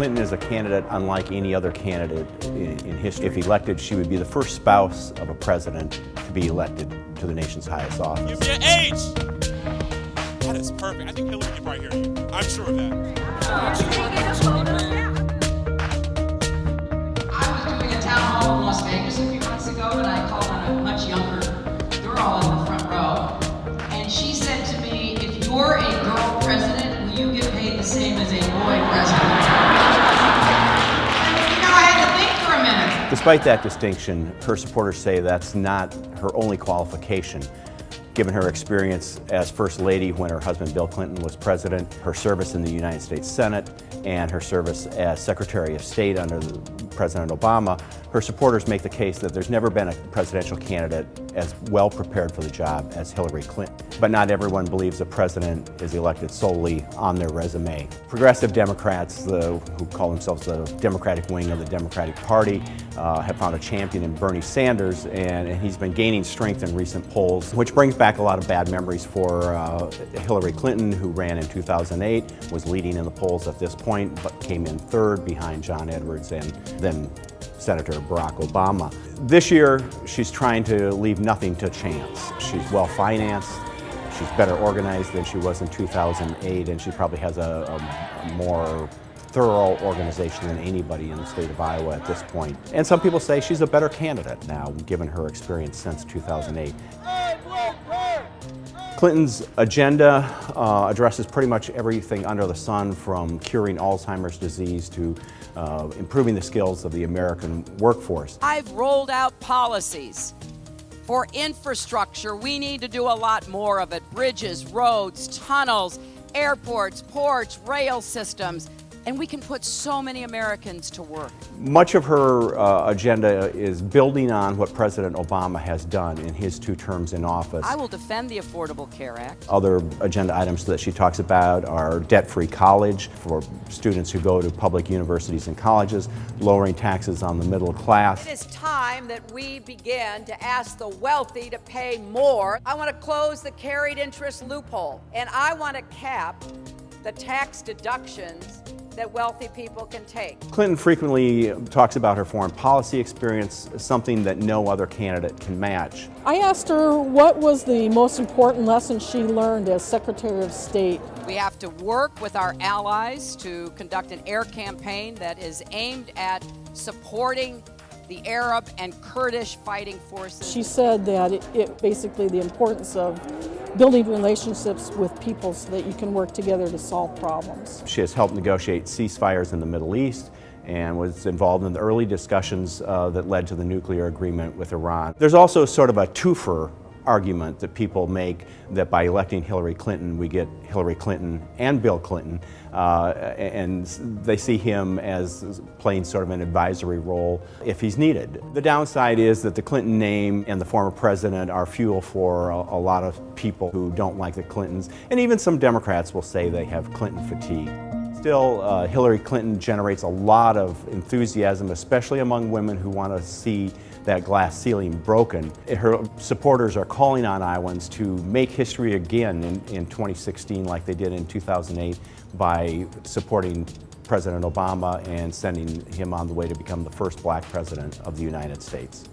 Clinton is a candidate unlike any other candidate in history. If elected, she would be the first spouse of a president to be elected to the nation's highest office. Give me an H! That is perfect. I think Hillary can probably hear you. I'm sure of that. I was doing a town hall in Las Vegas a few months ago, and I called on a much younger girl in the front row. And she said to me, if you're a girl president, will you get paid the same as a boy president? You know, I had to think for a minute. Despite that distinction, her supporters say that's not her only qualification. Given her experience as First Lady when her husband Bill Clinton was president, her service in the United States Senate, and her service as Secretary of State under President Obama, her supporters make the case that there's never been a presidential candidate as well prepared for the job as Hillary Clinton. But not everyone believes a president is elected solely on their resume. Progressive Democrats, who call themselves the Democratic wing of the Democratic Party, have found a champion in Bernie Sanders, and he's been gaining strength in recent polls, which brings back a lot of bad memories for Hillary Clinton, who ran in 2008, was leading in the polls at this point, but came in third behind John Edwards and then Senator Barack Obama. This year, she's trying to leave nothing to chance. She's well financed, she's better organized than she was in 2008, and she probably has a more thorough organization than anybody in the state of Iowa at this point. And some people say she's a better candidate now, given her experience since 2008. Clinton's agenda addresses pretty much everything under the sun, from curing Alzheimer's disease to improving the skills of the American workforce. I've rolled out policies for infrastructure. We need to do a lot more of it. Bridges, roads, tunnels, airports, ports, rail systems. And we can put so many Americans to work. Much of her agenda is building on what President Obama has done in his 2 terms in office. I will defend the Affordable Care Act. Other agenda items that she talks about are debt-free college for students who go to public universities and colleges, lowering taxes on the middle class. It is time that we begin to ask the wealthy to pay more. I want to close the carried interest loophole, and I want to cap the tax deductions that wealthy people can take. Clinton frequently talks about her foreign policy experience, something that no other candidate can match. I asked her what was the most important lesson she learned as Secretary of State. We have to work with our allies to conduct an air campaign that is aimed at supporting the Arab and Kurdish fighting forces. She said that it basically the importance of building relationships with people so that you can work together to solve problems. She has helped negotiate ceasefires in the Middle East and was involved in the early discussions that led to the nuclear agreement with Iran. There's also sort of a twofer argument that people make that by electing Hillary Clinton, we get Hillary Clinton and Bill Clinton, and they see him as playing sort of an advisory role if he's needed. The downside is that the Clinton name and the former president are fuel for a lot of people who don't like the Clintons, and even some Democrats will say they have Clinton fatigue. Still, Hillary Clinton generates a lot of enthusiasm, especially among women who want to see that glass ceiling broken. Her supporters are calling on Iowans to make history again in 2016 like they did in 2008 by supporting President Obama and sending him on the way to become the first black president of the United States.